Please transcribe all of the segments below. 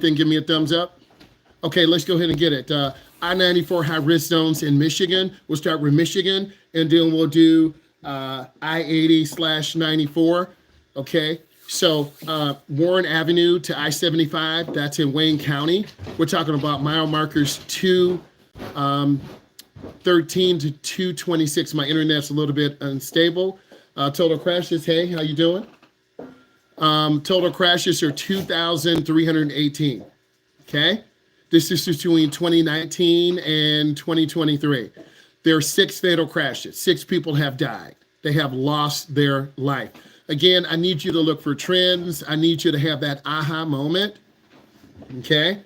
Give me a thumbs up. Okay, let's go ahead and get it. I-94 high-risk zones in Michigan. We'll start with Michigan, and then we'll do I-80/94. Okay, so Warren Avenue to I-75, that's in Wayne County. We're talking about mile markers 213 to 226. My internet's a little bit unstable. Total crashes, hey, how you doing? Total crashes are 2,318. Okay, this is between 2019 and 2023. There are 6 fatal crashes. 6 people have died. They have lost their life. Again, I need you to look for trends. I need you to have that aha moment. Okay,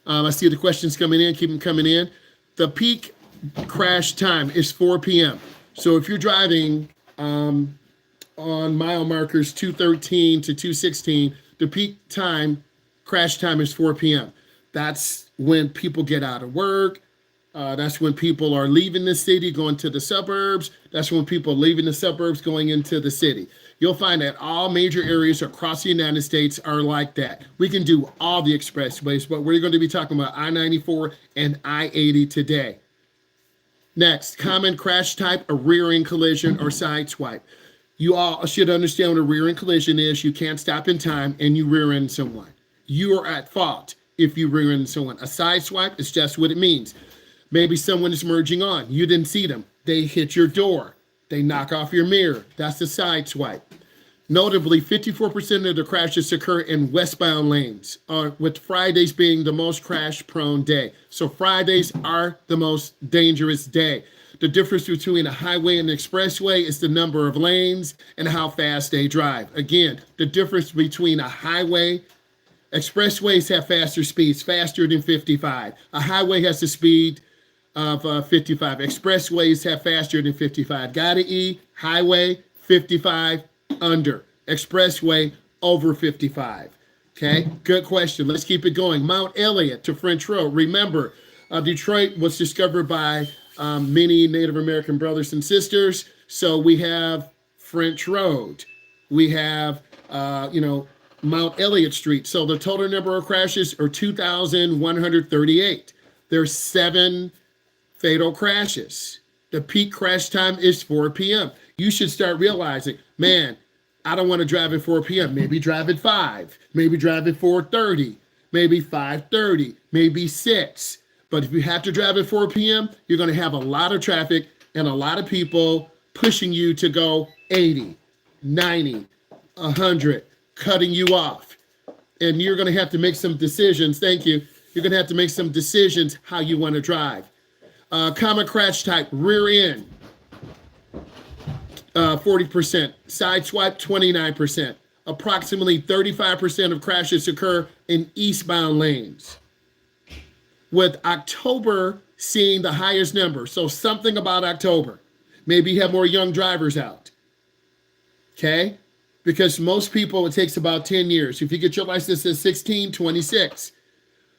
I see the questions coming in. Keep them coming in. The peak crash time is 4 p.m. So if you're driving on mile markers 213 to 216, the peak time, crash time is 4 p.m. That's when people get out of work. That's when people are leaving the city, going to the suburbs. That's when people are leaving the suburbs, going into the city. You'll find that all major areas across the United States are like that. We can do all the expressways, but we're going to be talking about I-94 and I-80 today. Next, common crash type, a rear-end collision or side swipe. You all should understand what a rear-end collision is. You can't stop in time and you rear-end someone. You are at fault if you rear-end someone. A side swipe is just what it means. Maybe someone is merging on. You didn't see them. They hit your door. They knock off your mirror. That's a side swipe. Notably, 54% of the crashes occur in westbound lanes, with Fridays being the most crash-prone day. So Fridays are the most dangerous day. The difference between a highway and an expressway is the number of lanes and how fast they drive. Again, the difference between a highway, expressways have faster speeds, faster than 55. A highway has the speed of 55. Expressways have faster than 55. Got an E, highway, 55, under. Expressway, over 55. Okay, good question. Let's keep it going. Mount Elliott to French Road. Remember, Detroit was discovered by many Native American brothers and sisters. So we have French Road. We have, Mount Elliott Street. So the total number of crashes are 2,138. There's 7 fatal crashes. The peak crash time is 4 p.m. You should start realizing, man, I don't want to drive at 4 p.m. Maybe drive at 5. Maybe drive at 4:30. Maybe 5:30. Maybe 6. But if you have to drive at 4 p.m., you're going to have a lot of traffic and a lot of people pushing you to go 80, 90, 100, cutting you off. And you're going to have to make some decisions. Thank you. You're going to have to make some decisions how you want to drive. Common crash type, rear end, 40%. Side swipe, 29%. Approximately 35% of crashes occur in eastbound lanes, with October seeing the highest number. So something about October. Maybe you have more young drivers out. Okay? Because most people, it takes about 10 years. If you get your license at 16, 26.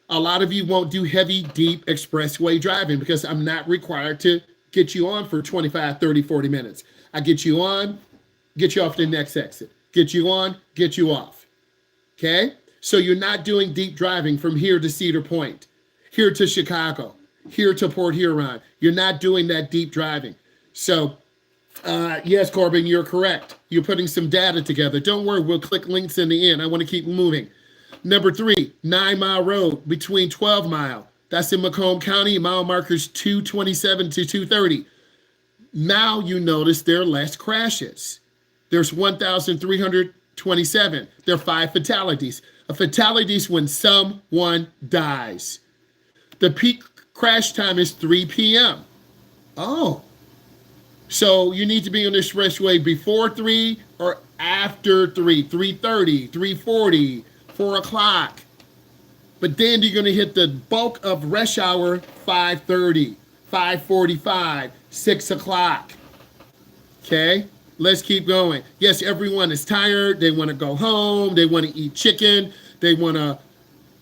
A lot of you won't do heavy, deep expressway driving because I'm not required to get you on for 25, 30, 40 minutes. I get you on, get you off the next exit. Get you on, get you off. Okay? So you're not doing deep driving from here to Cedar Point, here to Chicago, here to Port Huron. You're not doing that deep driving. So, yes, Corbin, you're correct. You're putting some data together. Don't worry, we'll click links in the end. I want to keep moving. Number 3, 9 Mile Road between 12 Mile. That's in Macomb County, mile markers 227 to 230. Now you notice there are less crashes. There's 1,327. There are 5 fatalities. A fatality is when someone dies. The peak crash time is 3 p.m. Oh. So you need to be on the expressway before 3 or after 3, 3:30, 3:40, 4 o'clock. But then you're going to hit the bulk of rush hour 5:30, 5:45, 6 o'clock. Okay, let's keep going. Yes, everyone is tired. They want to go home. They want to eat chicken. They want to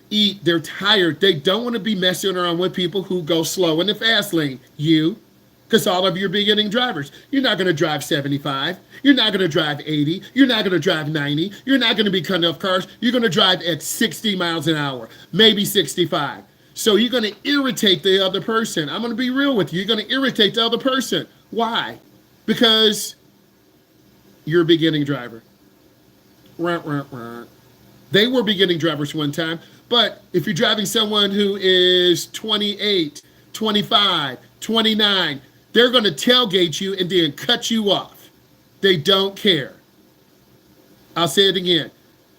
eat. They're tired. They don't want to be messing around with people who go slow in the fast lane. You because all of you are beginning drivers. You're not going to drive 75. You're not going to drive 80. You're not going to drive 90. You're not going to be cutting off cars. You're going to drive at 60 miles an hour, maybe 65. So you're going to irritate the other person. I'm going to be real with you. You're going to irritate the other person. Why? Because you're a beginning driver. They were beginning drivers one time, but if you're driving someone who is 28, 25, 29, they're going to tailgate you and then cut you off. They don't care. I'll say it again.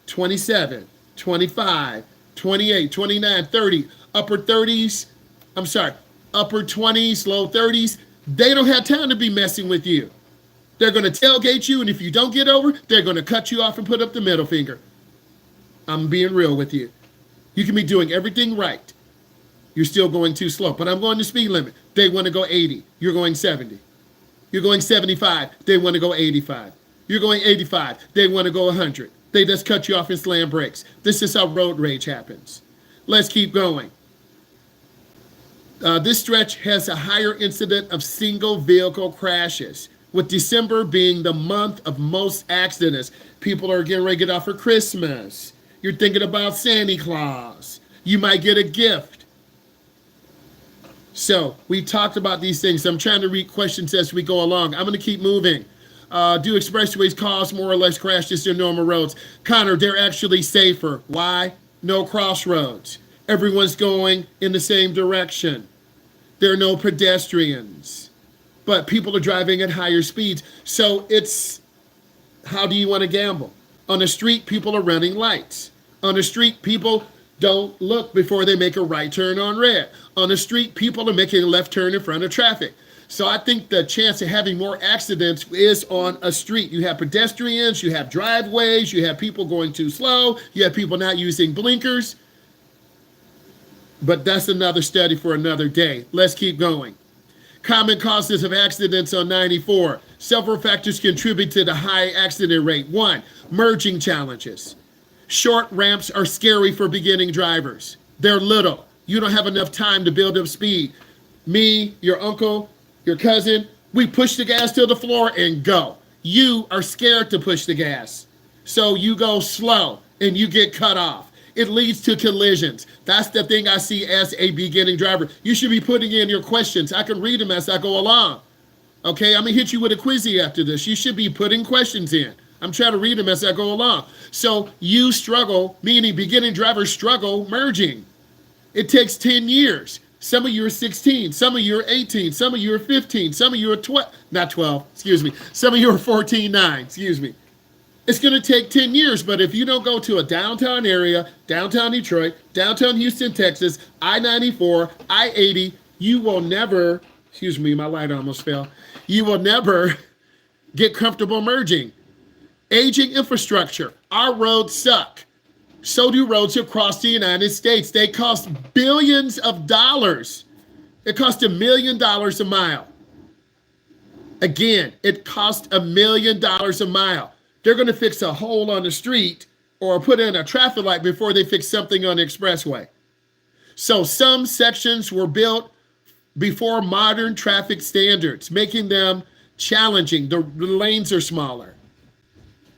27, 25, 28, 29, 30, upper 20s, low 30s. They don't have time to be messing with you. They're going to tailgate you, and if you don't get over, they're going to cut you off and put up the middle finger. I'm being real with you. You can be doing everything right. You're still going too slow, but I'm going the speed limit. They want to go 80. You're going 70. You're going 75. They want to go 85. You're going 85. They want to go 100. They just cut you off and slam brakes. This is how road rage happens. Let's keep going. This stretch has a higher incident of single vehicle crashes, with December being the month of most accidents. People are getting ready to get off for Christmas. You're thinking about Santa Claus. You might get a gift. So we talked about these things. I'm trying to read questions as we go along. I'm going to keep moving. Do expressways cause more or less crashes than normal roads? Connor, they're actually safer. Why? No crossroads. Everyone's going in the same direction. There are no pedestrians, but people are driving at higher speeds. So it's, how do you want to gamble? On the street, people are running lights. On the street, people don't look before they make a right turn on red. On the street, people are making a left turn in front of traffic. So I think the chance of having more accidents is on a street. You have pedestrians, you have driveways, you have people going too slow, you have people not using blinkers. But that's another study for another day. Let's keep going. Common causes of accidents on 94. Several factors contribute to the high accident rate. 1, merging challenges. Short ramps are scary for beginning drivers. They're little. You don't have enough time to build up speed. Me, your uncle, your cousin, we push the gas to the floor and go. You are scared to push the gas. So you go slow and you get cut off. It leads to collisions. That's the thing I see as a beginning driver. You should be putting in your questions. I can read them as I go along. Okay, I'm gonna hit you with a quizzy after this. You should be putting questions in. I'm trying to read them as I go along. So you struggle, meaning beginning drivers struggle merging. It takes 10 years. Some of you are 16, some of you are 18, some of you are 15, some of you are not 12, excuse me. Some of you are 14, 9, excuse me. It's going to take 10 years, but if you don't go to a downtown area, downtown Detroit, downtown Houston, Texas, I-94, I-80, you will never, excuse me, my light almost fell. You will never get comfortable merging. Aging infrastructure. Our roads suck. So do roads across the United States. They cost billions of dollars. It costs $1 million a mile. Again, it costs $1 million a mile. They're going to fix a hole on the street or put in a traffic light before they fix something on the expressway. So some sections were built before modern traffic standards, making them challenging. The lanes are smaller.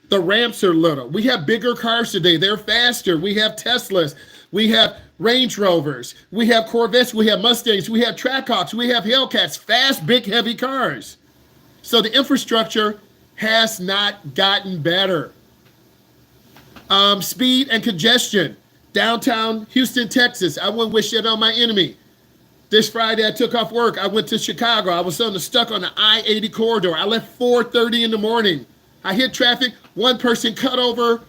The ramps are little. We have bigger cars today. They're faster. We have Teslas. We have Range Rovers. We have Corvettes. We have Mustangs. We have Trackhawks. We have Hellcats. Fast, big, heavy cars. So the infrastructure has not gotten better. Speed and congestion. Downtown Houston, Texas. I wouldn't wish that on my enemy. This Friday, I took off work. I went to Chicago. I was stuck on the I-80 corridor. I left 4:30 in the morning. I hit traffic. One person cut over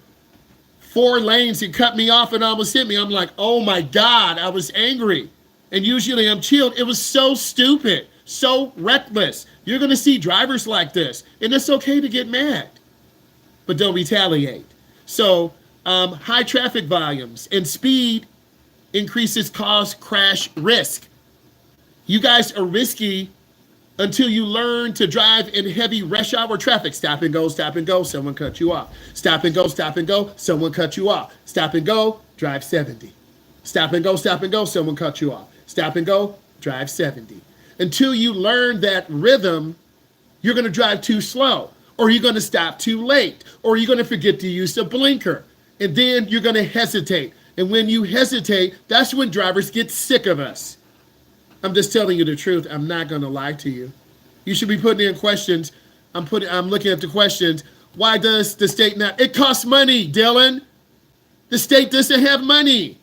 4 lanes and cut me off and almost hit me. I'm like, oh my God, I was angry. And usually I'm chilled. It was so stupid, so reckless. You're going to see drivers like this, and it's okay to get mad, but don't retaliate. So high traffic volumes and speed increases cause crash risk. You guys are risky until you learn to drive in heavy rush hour traffic. Stop and go, someone cut you off. Stop and go, someone cut you off. Stop and go, drive 70. Stop and go, someone cut you off. Stop and go, drive 70. Until you learn that rhythm, you're going to drive too slow, or you're going to stop too late, or you're going to forget to use the blinker. And then you're going to hesitate. And when you hesitate, that's when drivers get sick of us. I'm just telling you the truth. I'm not going to lie to you. You should be putting in questions. I'm looking at the questions. Why does the state not? It costs money, Dylan. The state doesn't have money.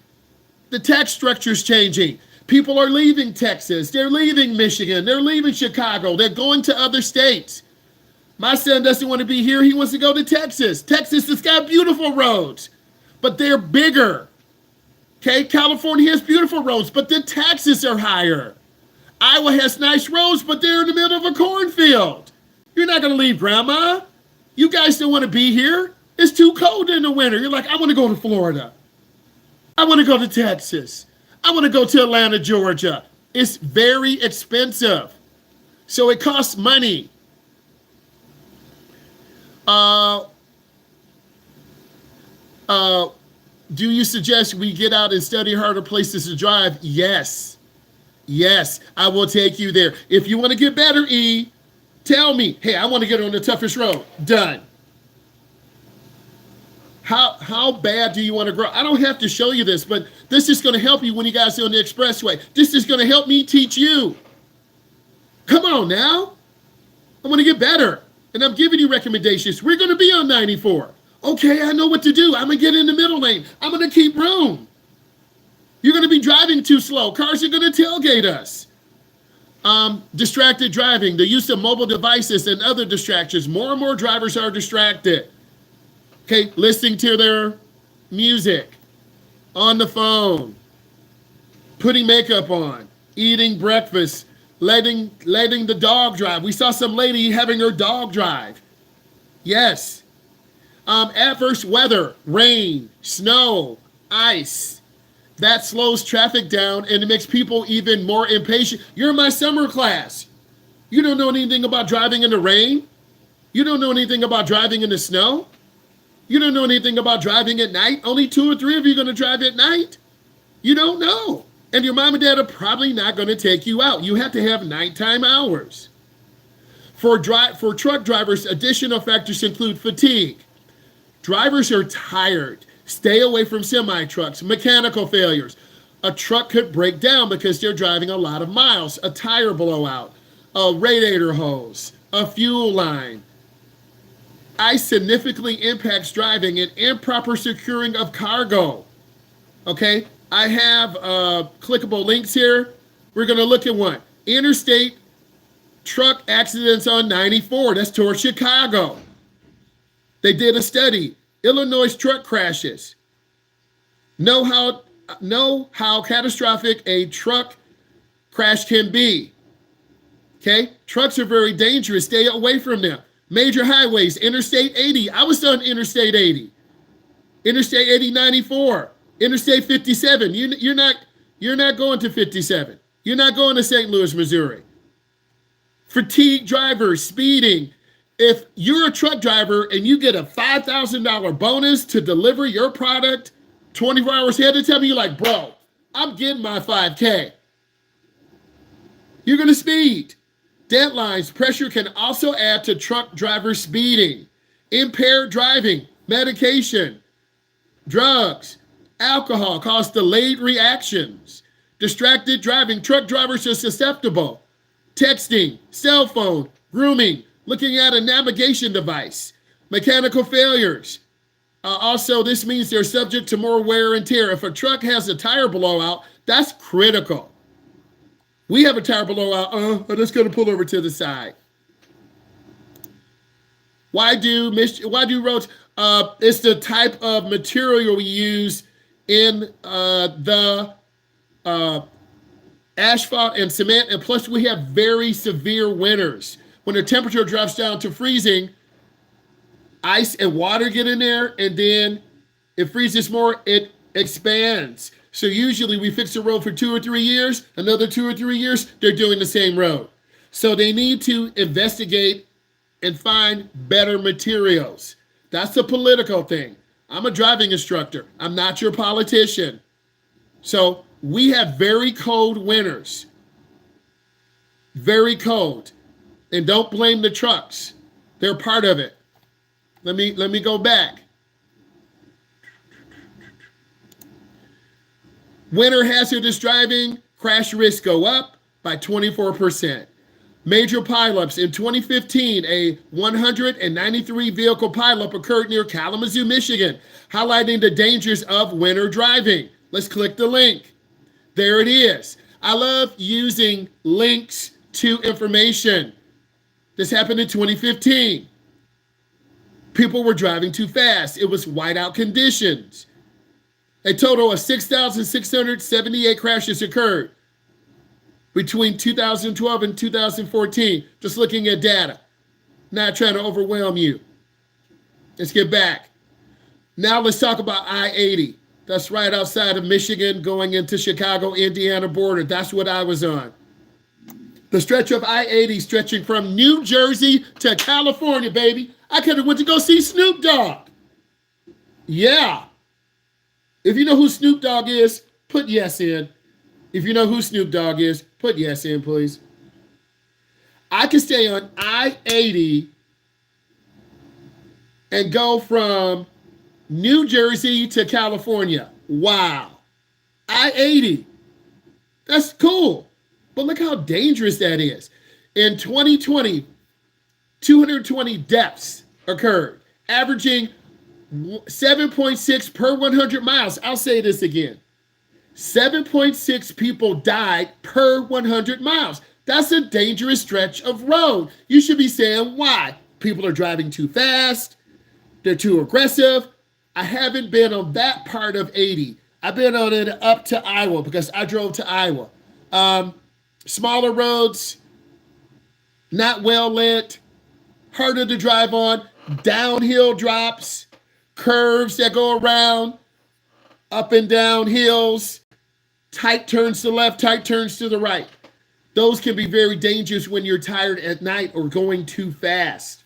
The tax structure's changing. People are leaving Texas. They're leaving Michigan. They're leaving Chicago. They're going to other states. My son doesn't want to be here. He wants to go to Texas. Texas has got beautiful roads, but they're bigger. Okay, California has beautiful roads, but the taxes are higher. Iowa has nice roads, but they're in the middle of a cornfield. You're not going to leave Grandma. You guys don't want to be here. It's too cold in the winter. You're like, I want to go to Florida. I want to go to Texas. I want to go to Atlanta, Georgia. It's very expensive. So it costs money. Do you suggest we get out and study harder places to drive? Yes. Yes, I will take you there. If you want to get better, E, tell me, hey, I want to get on the toughest road. Done. How bad do you want to grow? I don't have to show you this, but this is going to help you when you guys are on the expressway. This is going to help me teach you. Come on now. I want to get better. And I'm giving you recommendations. We're going to be on 94. Okay, I know what to do. I'm going to get in the middle lane. I'm going to keep room. You're going to be driving too slow. Cars are going to tailgate us. Distracted driving, the use of mobile devices and other distractions. More and more drivers are distracted. Okay, listening to their music, on the phone, putting makeup on, eating breakfast, letting the dog drive. We saw some lady having her dog drive. Yes. Adverse weather, rain, snow, ice. That slows traffic down and it makes people even more impatient. You're in my summer class. You don't know anything about driving in the rain. You don't know anything about driving in the snow. You don't know anything about driving at night. Only 2 or 3 of you are going to drive at night. You don't know. And your mom and dad are probably not going to take you out. You have to have nighttime hours. For truck drivers, additional factors include fatigue. Drivers are tired. Stay away from semi-trucks, mechanical failures. A truck could break down because they're driving a lot of miles, a tire blowout, a radiator hose, a fuel line. Ice significantly impacts driving and improper securing of cargo. Okay, I have clickable links here. We're going to look at one. Interstate truck accidents on 94. That's towards Chicago. They did a study. Illinois truck crashes. Know how catastrophic a truck crash can be. Okay? Trucks are very dangerous. Stay away from them. Major highways, Interstate 80. I was on Interstate 80. Interstate 80, 94. Interstate 57. You're not going to 57. You're not going to St. Louis, Missouri. Fatigue drivers, speeding. If you're a truck driver and you get a $5,000 bonus to deliver your product 24 hours ahead of time, you're like, bro, I'm getting my 5K. You're going to speed. Deadlines, pressure can also add to truck driver speeding. Impaired driving, medication, drugs, alcohol cause delayed reactions. Distracted driving, truck drivers are susceptible. Texting, cell phone, grooming, looking at a navigation device, mechanical failures. Also, this means they're subject to more wear and tear. If a truck has a tire blowout, that's critical. We have a tire blowout. I'm just going to pull over to the side. Why do roads? It's the type of material we use in the asphalt and cement, and plus we have very severe winters. When the temperature drops down to freezing, ice and water get in there, and then it freezes more, it expands. So usually we fix the road for 2 or 3 years, another 2 or 3 years, they're doing the same road. So they need to investigate and find better materials. That's a political thing. I'm a driving instructor. I'm not your politician. So we have very cold winters. Very cold. And don't blame the trucks. They're part of it. Let me go back. Winter hazardous driving, crash risks go up by 24%. Major pileups. In 2015, a 193 vehicle pileup occurred near Kalamazoo, Michigan, highlighting the dangers of winter driving. Let's click the link. There it is. I love using links to information. This happened in 2015. People were driving too fast. It was whiteout conditions. A total of 6,678 crashes occurred between 2012 and 2014. Just looking at data. Not trying to overwhelm you. Let's get back. Now let's talk about I-80. That's right outside of Michigan going into Chicago, Indiana border. That's what I was on. The stretch of I-80 stretching from New Jersey to California, baby. I could have went to go see Snoop Dogg. Yeah. If you know who Snoop Dogg is, put yes in. If you know who Snoop Dogg is, put yes in, please. I can stay on I-80 and go from New Jersey to California. Wow. I-80. That's cool. But look how dangerous that is. In 2020, 220 deaths occurred, averaging 7.6 per 100 miles. I'll say this again. 7.6 people died per 100 miles. That's a dangerous stretch of road. You should be saying why. People are driving too fast. They're too aggressive. I haven't been on that part of 80. I've been on it up to Iowa because I drove to Iowa. Smaller roads, not well lit, harder to drive on, downhill drops, curves that go around, up and down hills, tight turns to the left, tight turns to the right. Those can be very dangerous when you're tired at night or going too fast.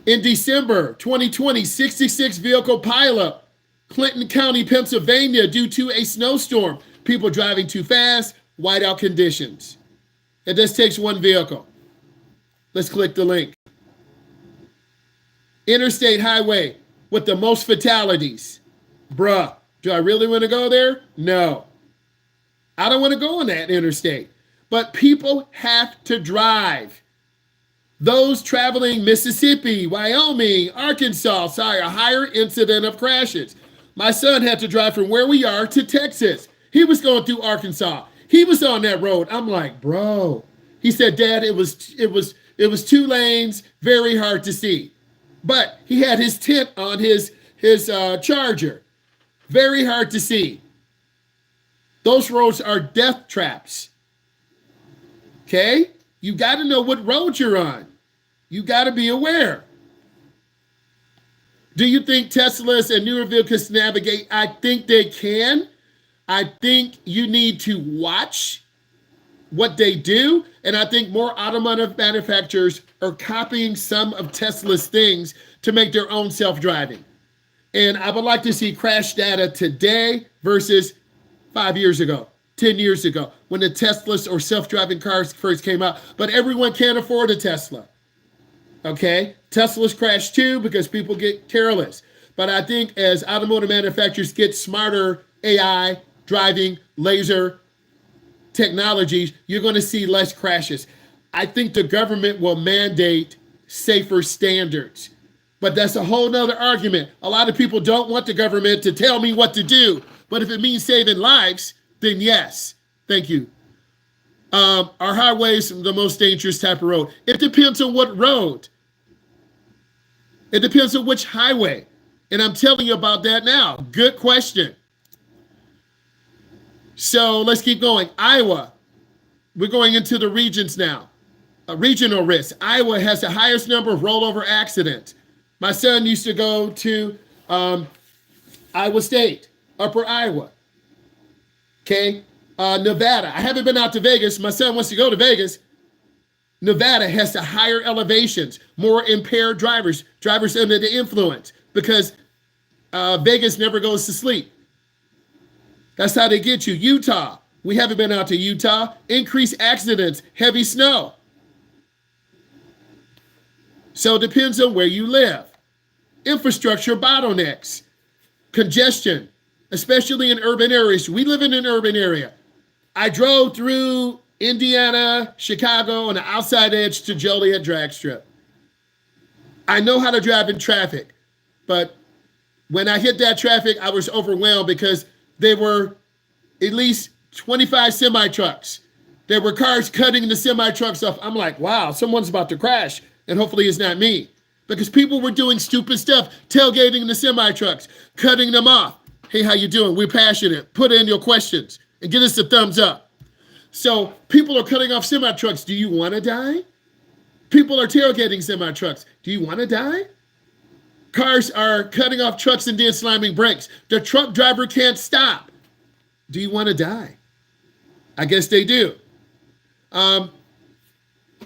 In December 2020, 66 vehicle pileup, Clinton County, Pennsylvania, due to a snowstorm. People driving too fast, whiteout conditions. It just takes one vehicle. Let's click the link. Interstate highway with the most fatalities. Bruh, do I really want to go there? No. I don't want to go on that interstate. But people have to drive. Those traveling Mississippi, Wyoming, Arkansas saw a higher incident of crashes. My son had to drive from where we are to Texas. He was going through Arkansas. He was on that road. I'm like, bro. He said, Dad, it was 2 lanes, very hard to see. But he had his tent on his Charger. Very hard to see. Those roads are death traps. Okay? You got to know what road you're on. You got to be aware. Do you think Teslas and newer vehicles navigate? I think they can. I think you need to watch what they do. And I think more automotive manufacturers are copying some of Tesla's things to make their own self-driving. And I would like to see crash data today versus 5 years ago, 10 years ago, when the Teslas or self-driving cars first came out. But everyone can't afford a Tesla. Okay, Teslas crash too because people get careless. But I think as automotive manufacturers get smarter AI, driving, laser technologies, you're going to see less crashes. I think the government will mandate safer standards. But that's a whole nother argument. A lot of people don't want the government to tell me what to do. But if it means saving lives, then yes. Thank you. Are highways the most dangerous type of road? It depends on what road. It depends on which highway. And I'm telling you about that now. Good question. So let's keep going. Iowa. We're going into the regions now. Regional risk. Iowa has the highest number of rollover accidents. My son used to go to Iowa State, Upper Iowa. Okay. Nevada. I haven't been out to Vegas. My son wants to go to Vegas. Nevada has the higher elevations, more impaired drivers under the influence, because Vegas never goes to sleep. That's how they get you. Utah, We haven't been out to Utah. Increased accidents, heavy snow. So it depends on where you live. Infrastructure bottlenecks, congestion, especially in urban areas. We live in an urban area. I drove through Indiana, Chicago, on the outside edge to Joliet Drag Strip. I know how to drive in traffic, but when I hit that traffic, I was overwhelmed because there were at least 25 semi-trucks. There were cars cutting the semi-trucks off. I'm like, wow, someone's about to crash, and hopefully it's not me. Because people were doing stupid stuff, tailgating the semi-trucks, cutting them off. Hey, how you doing? We're passionate. Put in your questions and give us a thumbs up. So people are cutting off semi-trucks. Do you want to die? People are tailgating semi-trucks. Do you want to die? Cars are cutting off trucks and then slamming brakes. The truck driver can't stop. Do you want to die? I guess they do.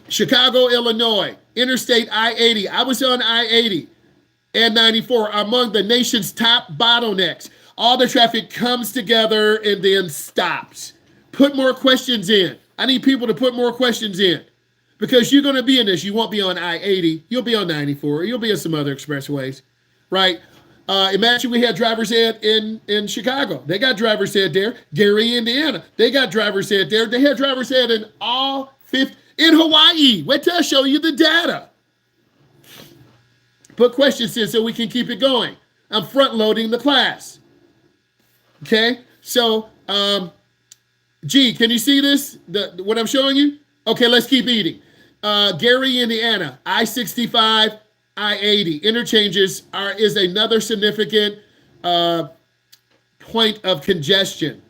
Chicago, Illinois, Interstate I-80. I was on I-80 and 94 among the nation's top bottlenecks. All the traffic comes together and then stops. Put more questions in. I need people to put more questions in because you're going to be in this. You won't be on I-80. You'll be on 94. You'll be on some other expressways, right? Imagine we had driver's ed in Chicago. They got driver's ed there. Gary, Indiana. They got driver's ed there. They had driver's ed in all 50. In Hawaii. Wait till I show you the data. Put questions in so we can keep it going. I'm front loading the class. Okay, so G, can you see this? What I'm showing you? Okay, let's keep eating. Gary, Indiana, I-65, I-80 interchanges is another significant point of congestion.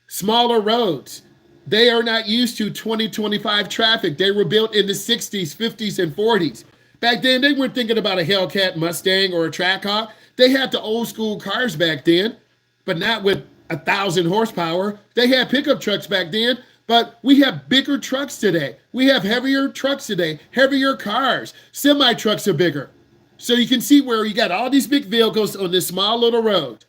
Smaller roads. They are not used to 2025 traffic. They were built in the 60s, 50s, and 40s. Back then, they weren't thinking about a Hellcat Mustang or a Trackhawk. They had the old school cars back then, but not with 1,000 horsepower. They had pickup trucks back then, but we have bigger trucks today. We have heavier trucks today, heavier cars. Semi-trucks are bigger. So you can see where you got all these big vehicles on this small little road.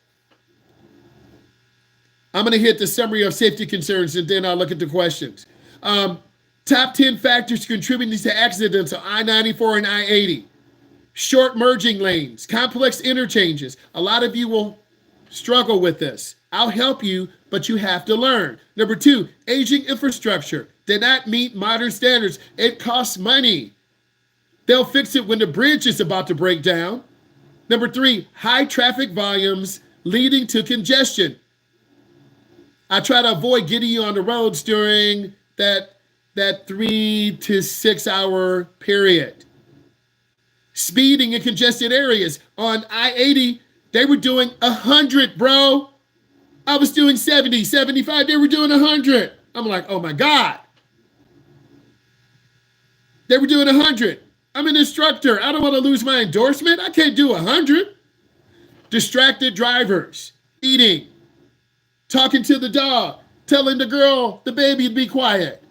I'm going to hit the summary of safety concerns, and then I'll look at the questions. Top 10 factors contributing to accidents on I-94 and I-80. Short merging lanes, complex interchanges. A lot of you will struggle with this. I'll help you, but you have to learn. Number 2, aging infrastructure. Did not meet modern standards. It costs money. They'll fix it when the bridge is about to break down. Number 3, high traffic volumes leading to congestion. I try to avoid getting you on the roads during that 3 to 6 hour period. Speeding in congested areas. On I-80, they were doing 100, bro. I was doing 70, 75. They were doing 100. I'm like, oh my God. They were doing 100. I'm an instructor. I don't want to lose my endorsement. I can't do 100. Distracted drivers. Eating. Talking to the dog, telling the girl, the baby to be quiet,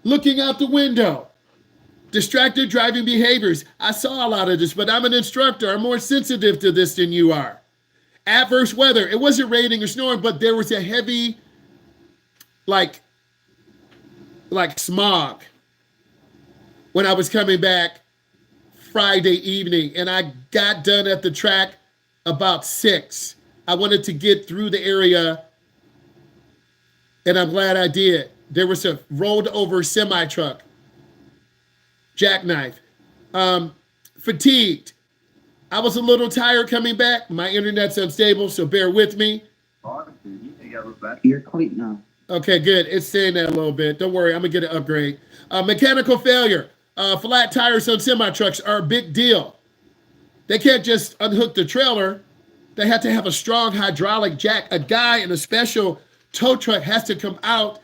looking out the window, distracted driving behaviors. I saw a lot of this, but I'm an instructor. I'm more sensitive to this than you are. Adverse weather. It wasn't raining or snowing, but there was a heavy, like smog when I was coming back Friday evening, and I got done at the track about 6. I wanted to get through the area, and I'm glad I did. There was a rolled over semi-truck, jackknife. Fatigued. I was a little tired coming back. My internet's unstable, so bear with me. You're clean now. Okay, good. It's saying that a little bit. Don't worry, I'm gonna get an upgrade. Mechanical failure. Flat tires on semi-trucks are a big deal. They can't just unhook the trailer. They have to have a strong hydraulic jack. A guy in a special tow truck has to come out,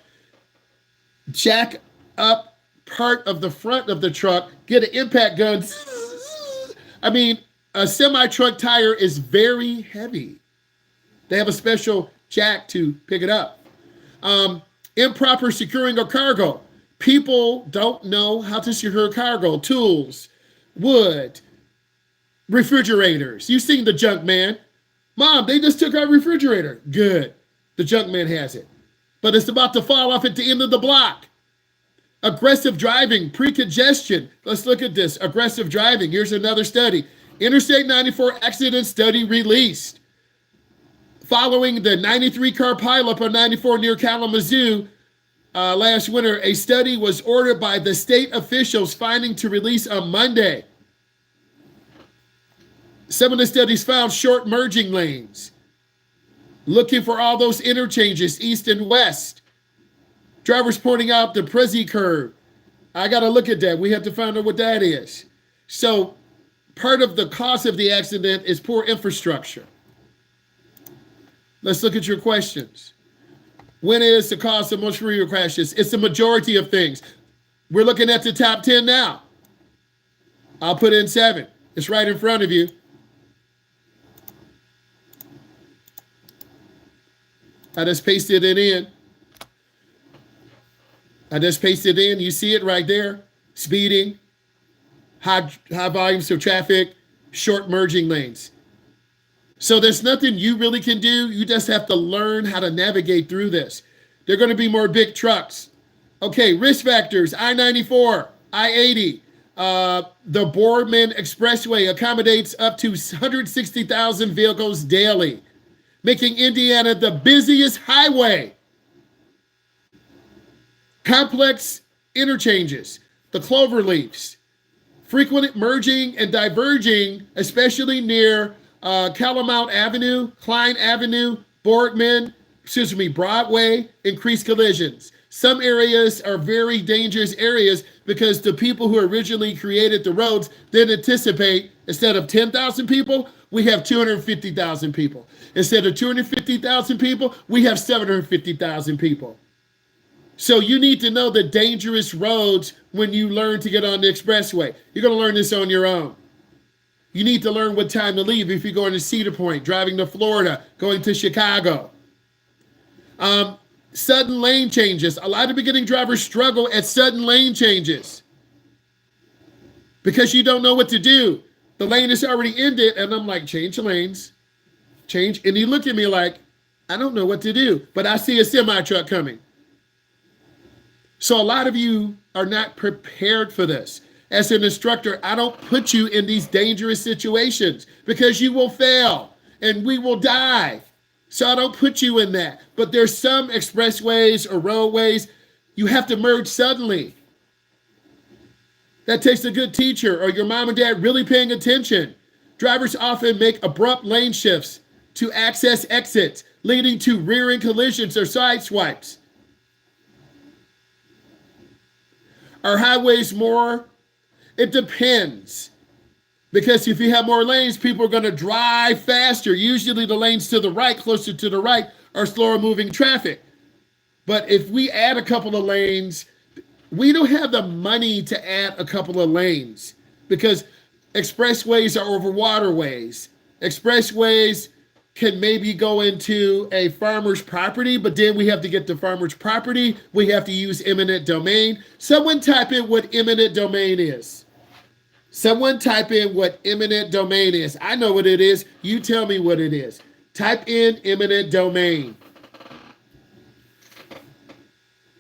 jack up part of the front of the truck, get an impact gun. I mean, a semi-truck tire is very heavy. They have a special jack to pick it up. Improper securing of cargo. People don't know how to secure cargo. Tools, wood, refrigerators. You've seen the junk man. Mom, they just took our refrigerator. Good. The junk man has it. but it's about to fall off at the end of the block. Aggressive driving, pre-congestion. Let's look at this. Aggressive driving. Here's another study. Interstate 94 accident study released. Following the 93 car pileup on 94 near Kalamazoo last winter, a study was ordered by the state officials finding to release on Monday. Some of the studies found short merging lanes, looking for all those interchanges east and west. Drivers pointing out the Prezi curve. I got to look at that. We have to find out what that is. So part of the cause of the accident is poor infrastructure. Let's look at your questions. When is the cause of most freeway crashes? It's the majority of things. We're looking at the top 10 now. I'll put in 7. It's right in front of you. I just pasted it in. You see it right there. Speeding, high volumes of traffic, short merging lanes. So there's nothing you really can do. You just have to learn how to navigate through this. There are going to be more big trucks. Okay, risk factors, I-94, I-80. The Boardman Expressway accommodates up to 160,000 vehicles daily, making Indiana the busiest highway. Complex interchanges, the cloverleafs, frequent merging and diverging, especially near Calamount Avenue, Klein Avenue, Broadway, increased collisions. Some areas are very dangerous areas because the people who originally created the roads didn't anticipate, instead of 10,000 people, we have 250,000 people. Instead of 250,000 people, we have 750,000 people. So you need to know the dangerous roads when you learn to get on the expressway. You're going to learn this on your own. You need to learn what time to leave if you're going to Cedar Point, driving to Florida, going to Chicago. Sudden lane changes. A lot of beginning drivers struggle at sudden lane changes because you don't know what to do. The lane is already ended, and I'm like, change lanes, change. And you look at me like, I don't know what to do, but I see a semi truck coming. So a lot of you are not prepared for this. As an instructor, I don't put you in these dangerous situations because you will fail and we will die. So I don't put you in that. But there's some expressways or roadways you have to merge suddenly. That takes a good teacher or your mom and dad really paying attention. Drivers often make abrupt lane shifts to access exits, leading to rear-end collisions or side swipes. Are highways more? It depends. Because if you have more lanes, people are going to drive faster. Usually the lanes to the right, closer to the right, are slower moving traffic. But if we add a couple of lanes, we don't have the money to add a couple of lanes because expressways are over waterways. Expressways can maybe go into a farmer's property, but then we have to get the farmer's property. We have to use eminent domain. Someone type in what eminent domain is. Someone type in what eminent domain is. I know what it is. You tell me what it is. Type in eminent domain.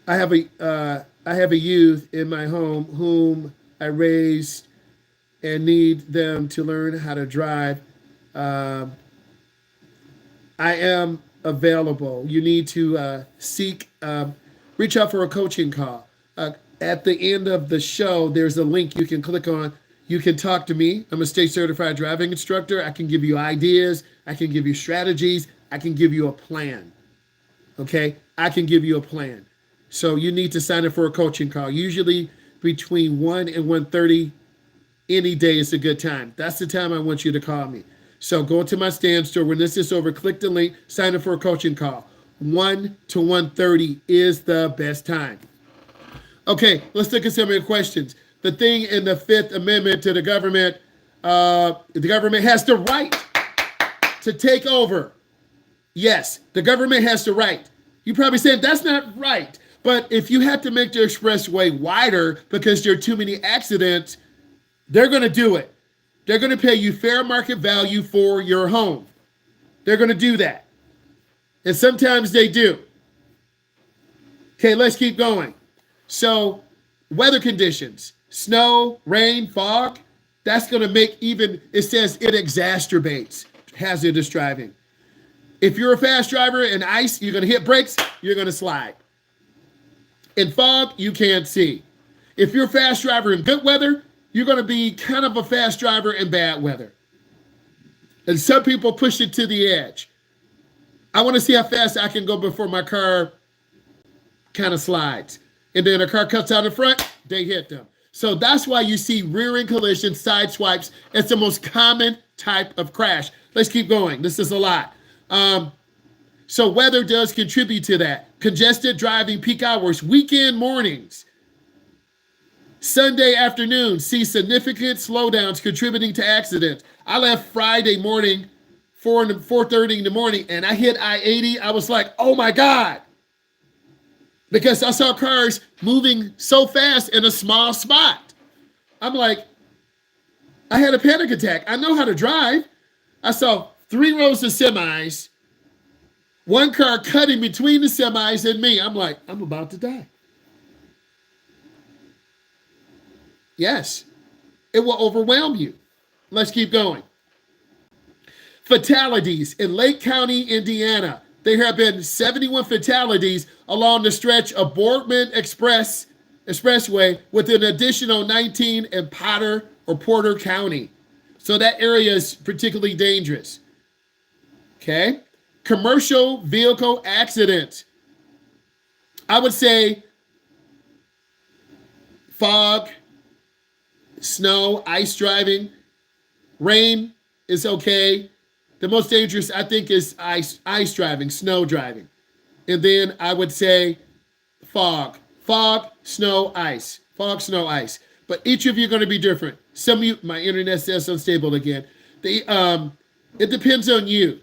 I have a youth in my home whom I raised and need them to learn how to drive. I am available. You need to reach out for a coaching call. At the end of the show, there's a link you can click on. You can talk to me. I'm a state certified driving instructor. I can give you ideas. I can give you strategies. I can give you a plan. Okay? I can give you a plan. So you need to sign up for a coaching call. Usually between 1 and 1:30, any day is a good time. That's the time I want you to call me. So go to my stand store. When this is over, click the link, sign up for a coaching call. 1 to 1:30 is the best time. Okay, let's look at some of your questions. The thing in the Fifth Amendment to the government has the right to take over. Yes, the government has the right. You probably said that's not right. But if you have to make the expressway wider because there are too many accidents, they're going to do it. They're going to pay you fair market value for your home. They're going to do that. And sometimes they do. Okay, let's keep going. So, weather conditions, snow, rain, fog, that's going to make even, it says it exacerbates hazardous driving. If you're a fast driver in ice, you're going to hit brakes, you're going to slide. In fog, you can't see. If you're a fast driver in good weather, you're going to be kind of a fast driver in bad weather. And some people push it to the edge. I want to see how fast I can go before my car kind of slides. And then a car cuts out in front, they hit them. So that's why you see rear-end collisions, side swipes. It's the most common type of crash. Let's keep going. This is a lot. So weather does contribute to that. Congested driving, peak hours, weekend mornings, Sunday afternoon, see significant slowdowns contributing to accidents. I left Friday morning, 4:30 in the morning, and I hit I-80. I was like, oh my God. Because I saw cars moving so fast in a small spot. I'm like, I had a panic attack. I know how to drive. I saw 3 rows of semis, one car cutting between the semis and me. I'm like, I'm about to die. Yes, it will overwhelm you. Let's keep going. Fatalities in Lake County, Indiana. There have been 71 fatalities along the stretch of Boardman Expressway with an additional 19 in Porter County. So that area is particularly dangerous. Okay. Commercial vehicle accidents. I would say fog, snow, ice driving, rain is okay. The most dangerous, I think, is ice driving, snow driving. And then I would say fog, snow, ice, fog, snow, ice. But each of you are going to be different. Some of you, my internet says unstable again. It depends on you.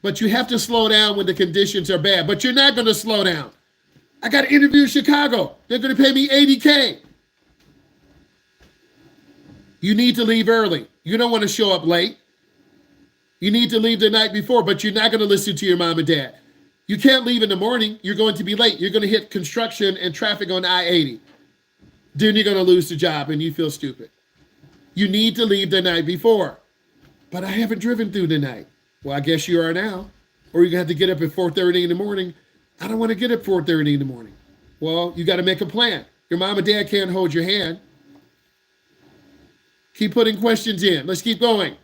But you have to slow down when the conditions are bad. But you're not going to slow down. I got an interview in Chicago. They're going to pay me $80K. You need to leave early. You don't want to show up late. You need to leave the night before, but you're not going to listen to your mom and dad. You can't leave in the morning. You're going to be late. You're going to hit construction and traffic on I-80. Then you're going to lose the job and you feel stupid. You need to leave the night before. But I haven't driven through the night. Well, I guess you are now. Or you're going to have to get up at 4:30 in the morning. I don't want to get up 4:30 in the morning. Well, you got to make a plan. Your mom and dad can't hold your hand. Keep putting questions in. Let's keep going.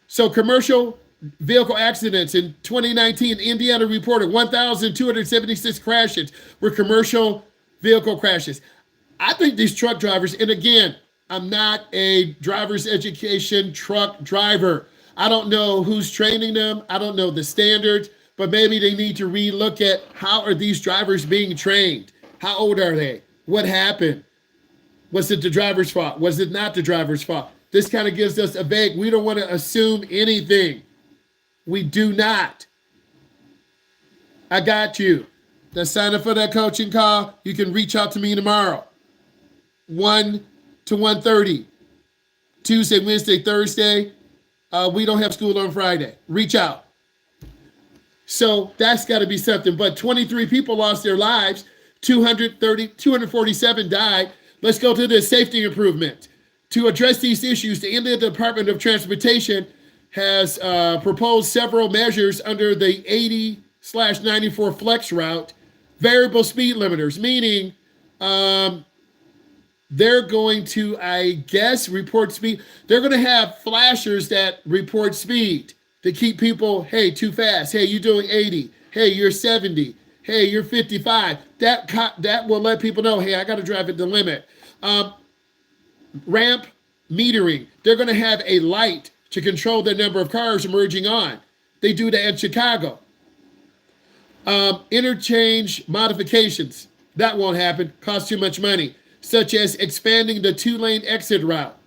So commercial vehicle accidents in 2019, Indiana reported 1,276 crashes were commercial vehicle crashes. I think these truck drivers, and again, I'm not a driver's education truck driver. I don't know who's training them. I don't know the standards, but maybe they need to relook at how are these drivers being trained? How old are they? What happened? Was it the driver's fault? Was it not the driver's fault? This kind of gives us a vague, we don't want to assume anything. We do not. I got you. Now sign up for that coaching call. You can reach out to me tomorrow. 1 to 1:30. Tuesday, Wednesday, Thursday. We don't have school on Friday. Reach out. So that's got to be something. But 23 people lost their lives. 247 died. Let's go to the safety improvement. To address these issues, the Indiana Department of Transportation has proposed several measures under the 80/94 flex route, variable speed limiters, meaning they're going to, I guess, report speed. They're going to have flashers that report speed to keep people, hey, too fast. Hey, you're doing 80. Hey, you're 70. Hey, you're 55. That will let people know, hey, I got to drive at the limit. Ramp metering. They're going to have a light to control the number of cars merging on. They do that in Chicago. Interchange modifications. That won't happen. Costs too much money. Such as expanding the 2-lane exit route.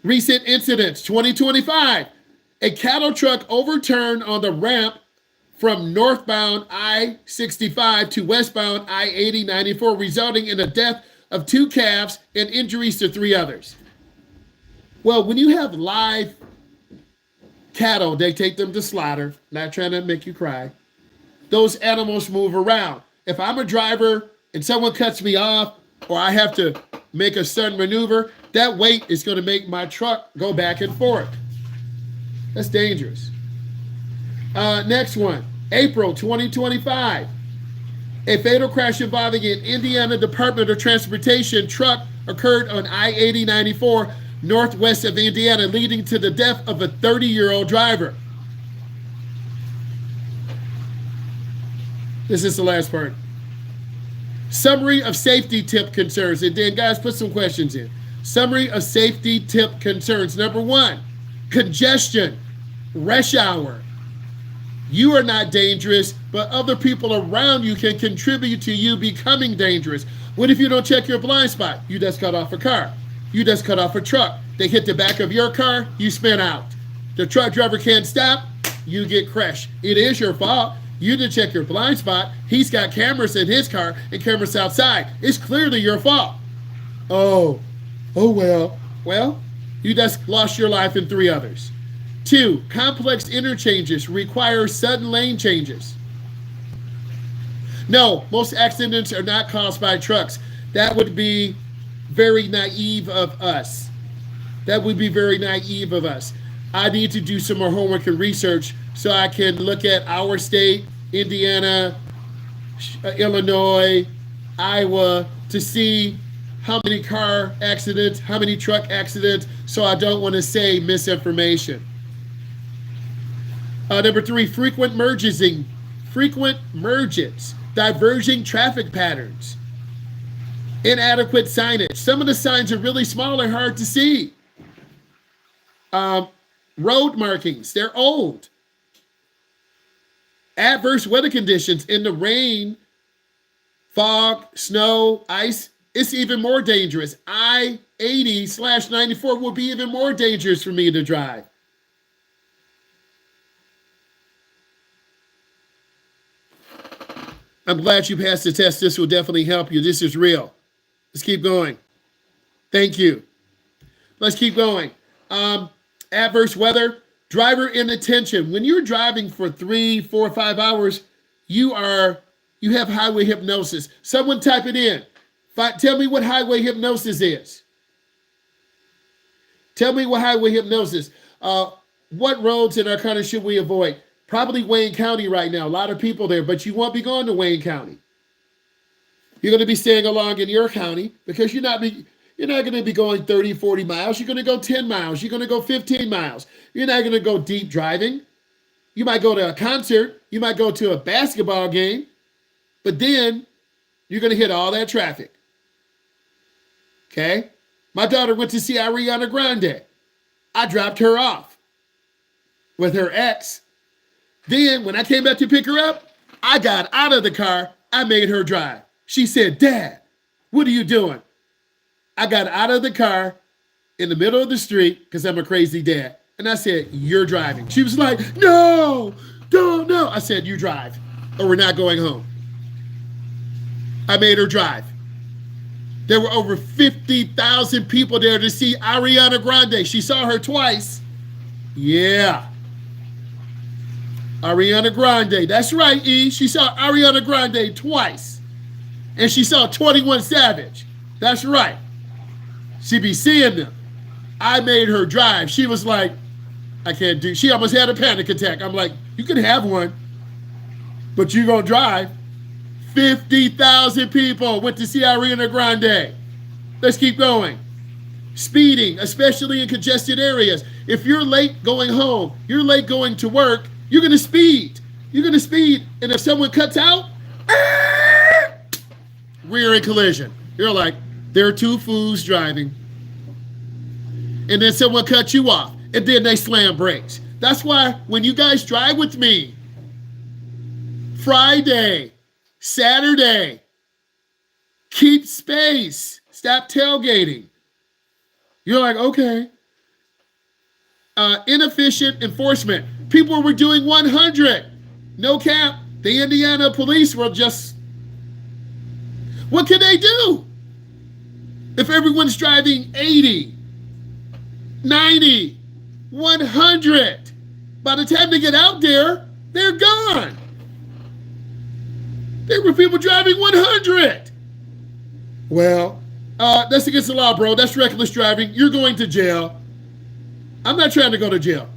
Recent incidents, 2025. A cattle truck overturned on the ramp from northbound I-65 to westbound I-80/94, resulting in the death of 2 calves and injuries to 3 others. Well, when you have live cattle, they take them to slaughter. Not trying to make you cry. those animals move around. If I'm a driver and someone cuts me off, or I have to make a sudden maneuver, that weight is going to make my truck go back and forth. That's dangerous. Next one, April 2025. A fatal crash involving an Indiana Department of Transportation truck occurred on I-80-94 northwest of Indiana, leading to the death of a 30-year-old driver. This is the last part. Summary of safety tip concerns. And then, guys, put some questions in. Summary of safety tip concerns. Number 1, congestion, rush hour. You are not dangerous, but other people around you can contribute to you becoming dangerous. What if you don't check your blind spot? You just cut off a car. You just cut off a truck. They hit the back of your car, you spin out. The truck driver can't stop, you get crushed. It is your fault. You didn't check your blind spot. He's got cameras in his car and cameras outside. It's clearly your fault. Oh well. Well, you just lost your life and 3 others. 2, complex interchanges require sudden lane changes. No, most accidents are not caused by trucks. That would be very naive of us. That would be very naive of us. I need to do some more homework and research so I can look at our state, Indiana, Illinois, Iowa, to see how many car accidents, how many truck accidents, so I don't want to say misinformation. Number 3, frequent merges, diverging traffic patterns, inadequate signage. Some of the signs are really small and hard to see. Road markings, they're old. Adverse weather conditions in the rain, fog, snow, ice, it's even more dangerous. I-80/94 will be even more dangerous for me to drive. I'm glad you passed the test. This will definitely help you. This is real. Let's keep going. Thank you. Let's keep going. Adverse weather, driver inattention. When you're driving for 3, 4, 5 hours, you have highway hypnosis. Someone type it in. Tell me what highway hypnosis is. Tell me what highway hypnosis. What roads in our country should we avoid? Probably Wayne County right now. A lot of people there, but you won't be going to Wayne County. You're going to be staying along in your county because you're not going to be going 30, 40 miles. You're going to go 10 miles. You're going to go 15 miles. You're not going to go deep driving. You might go to a concert. You might go to a basketball game. But then you're going to hit all that traffic. Okay? My daughter went to see Ariana Grande. I dropped her off with her ex. Then when I came back to pick her up, I got out of the car. I made her drive. She said, "Dad, what are you doing?" I got out of the car in the middle of the street because I'm a crazy dad. And I said, "You're driving." She was like, "No, don't, no." I said, "You drive or we're not going home." I made her drive. There were over 50,000 people there to see Ariana Grande. She saw her twice. Yeah. Ariana Grande. That's right, E. She saw Ariana Grande twice. And she saw 21 Savage. That's right. She be seeing them. I made her drive. She was like, I can't do. She almost had a panic attack. I'm like, you can have one, but you gonna drive. 50,000 people went to see Ariana Grande. Let's keep going. Speeding, especially in congested areas. If you're late going home, you're late going to work, you're gonna speed. You're gonna speed, and if someone cuts out, rear end collision. You're like, there are 2 fools driving. And then someone cuts you off, and then they slam brakes. That's why when you guys drive with me, Friday, Saturday, keep space. Stop tailgating. You're like, okay. Inefficient enforcement. People were doing 100. No cap. The Indiana police were just, what can they do? If everyone's driving 80, 90, 100, by the time they get out there, they're gone. There were people driving 100. Well, that's against the law, bro. That's reckless driving. You're going to jail. I'm not trying to go to jail.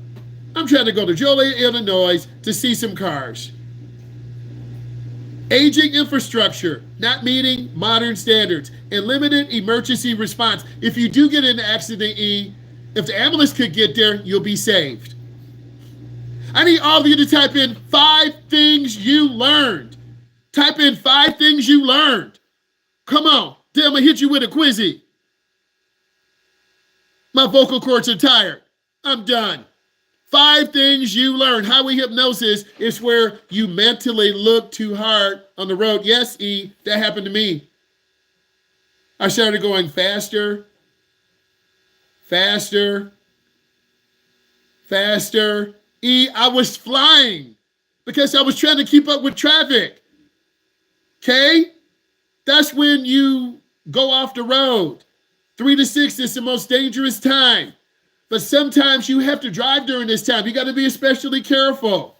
I'm trying to go to Joliet, Illinois to see some cars. Aging infrastructure, not meeting modern standards, and limited emergency response. If you do get in an accident, if the ambulance could get there, you'll be saved. I need all of you to type in 5 things you learned. Type in 5 things you learned. Come on. Then I'm going to hit you with a quizzy. My vocal cords are tired. I'm done. 5 things you learned. Highway hypnosis is where you mentally look too hard on the road. Yes, E, that happened to me. I started going faster, faster, faster. E, I was flying because I was trying to keep up with traffic. Okay? That's when you go off the road. 3 to 6 is the most dangerous time. But sometimes you have to drive during this time. You got to be especially careful.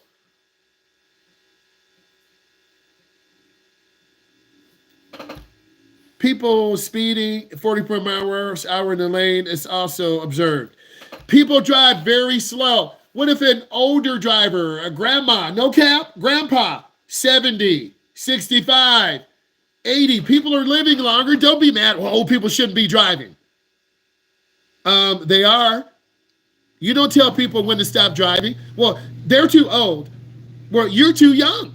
People speeding 40 miles per hour in the lane is also observed. People drive very slow. What if an older driver, a grandma, no cap, grandpa, 70, 65, 80, people are living longer. Don't be mad. Well, old people shouldn't be driving. They are. You don't tell people when to stop driving. Well, they're too old. Well, you're too young.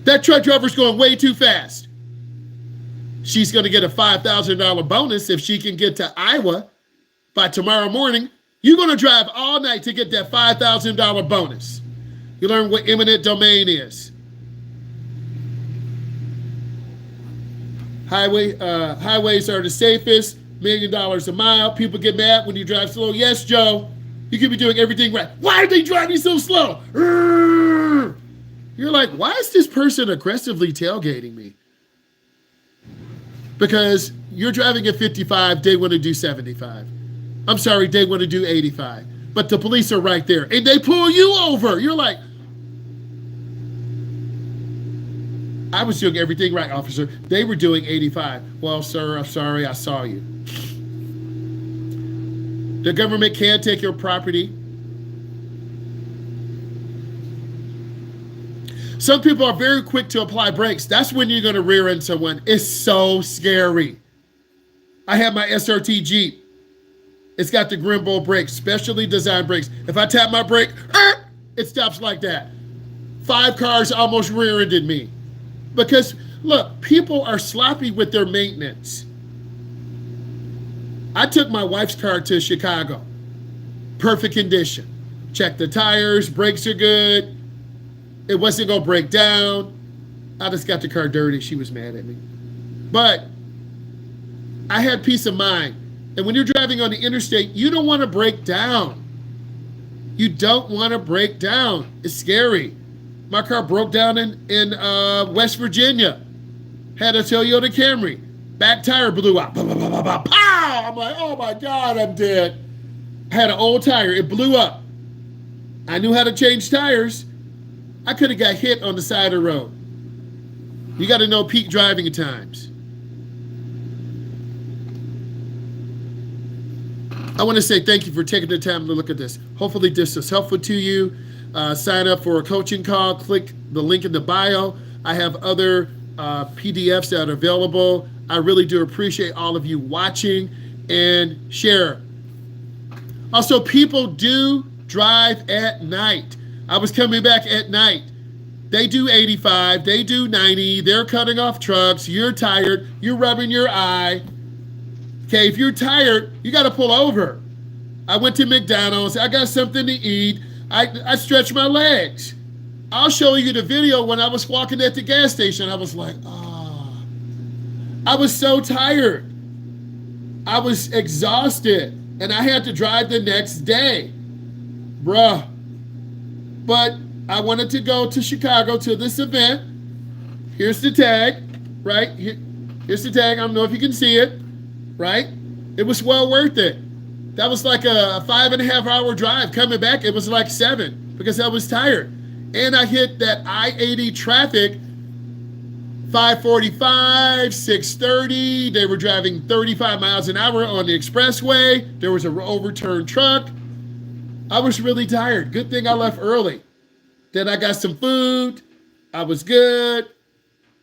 That truck driver's going way too fast. She's going to get a $5,000 bonus if she can get to Iowa by tomorrow morning. You're going to drive all night to get that $5,000 bonus. You learn what eminent domain is. Highways are the safest. $1 million a mile. People get mad when you drive slow. Yes, Joe, you could be doing everything right. Why are they driving so slow? You're like, why is this person aggressively tailgating me? Because you're driving at 55, they want to do 75. I'm sorry, they want to do 85. But the police are right there, and they pull you over. You're like, I was doing everything right, officer. They were doing 85. Well, sir, I'm sorry, I saw you. The government can take your property. Some people are very quick to apply brakes. That's when you're going to rear end someone. It's so scary. I have my SRT Jeep. It's got the Grimble brakes, specially designed brakes. If I tap my brake, it stops like that. 5 cars almost rear-ended me. Because, look, people are sloppy with their maintenance. I took my wife's car to Chicago. Perfect condition. Checked the tires, brakes are good. It wasn't going to break down. I just got the car dirty. She was mad at me. But I had peace of mind. And when you're driving on the interstate, you don't want to break down. You don't want to break down. It's scary. My car broke down in West Virginia. Had a Toyota Camry. Back tire blew out. Pow! I'm like, oh my God, I'm dead. I had an old tire. It blew up. I knew how to change tires. I could have got hit on the side of the road. You got to know peak driving times. I want to say thank you for taking the time to look at this. Hopefully this was helpful to you. Sign up for a coaching call. Click the link in the bio. I have other PDFs that are available. I really do appreciate all of you watching and share. Also, people do drive at night. I was coming back at night. They do 85, they do 90, they're cutting off trucks, you're tired, you're rubbing your eye. Okay, if you're tired, you gotta pull over. I went to McDonald's, I got something to eat, I stretched my legs. I'll show you the video when I was walking at the gas station. I was like, I was so tired. I was exhausted, and I had to drive the next day. Bruh. But I wanted to go to Chicago to this event. Here's the tag, right? Here's the tag. I don't know if you can see it, right? It was well worth it. That was like a 5.5 hour drive. Coming back, it was like 7 because I was tired. And I hit that I-80 traffic 5:45, 6:30, they were driving 35 miles an hour on the expressway. There was an overturned truck. I was really tired. Good thing I left early. Then I got some food. I was good.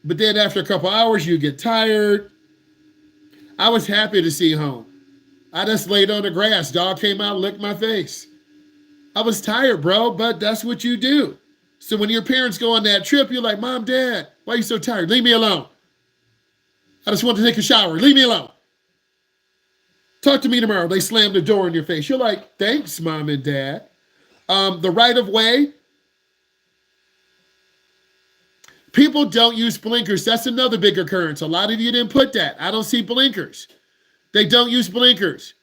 But then after a couple hours, you get tired. I was happy to see home. I just laid on the grass. Dog came out and licked my face. I was tired, bro, but that's what you do. So when your parents go on that trip, you're like, Mom, Dad, why are you so tired? Leave me alone. I just want to take a shower. Leave me alone. Talk to me tomorrow. They slam the door in your face. You're like, thanks, Mom and Dad. The right of way. People don't use blinkers. That's another big occurrence. A lot of you didn't put that. I don't see blinkers. They don't use blinkers.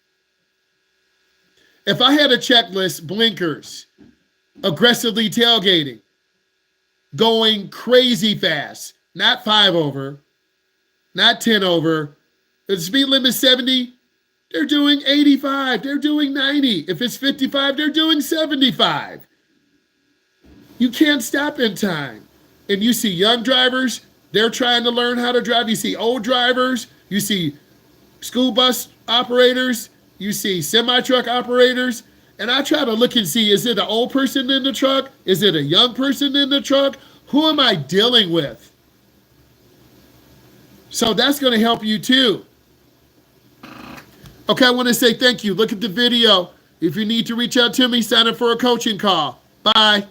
If I had a checklist, blinkers, aggressively tailgating, going crazy fast, not 5 over, not 10 over. If the speed limit is 70, they're doing 85. They're doing 90. If it's 55, they're doing 75. You can't stop in time. And you see young drivers, they're trying to learn how to drive. You see old drivers, you see school bus operators, you see semi-truck operators. And I try to look and see, is it an old person in the truck? Is it a young person in the truck? Who am I dealing with? So that's going to help you too. Okay, I want to say thank you. Look at the video. If you need to reach out to me, sign up for a coaching call. Bye.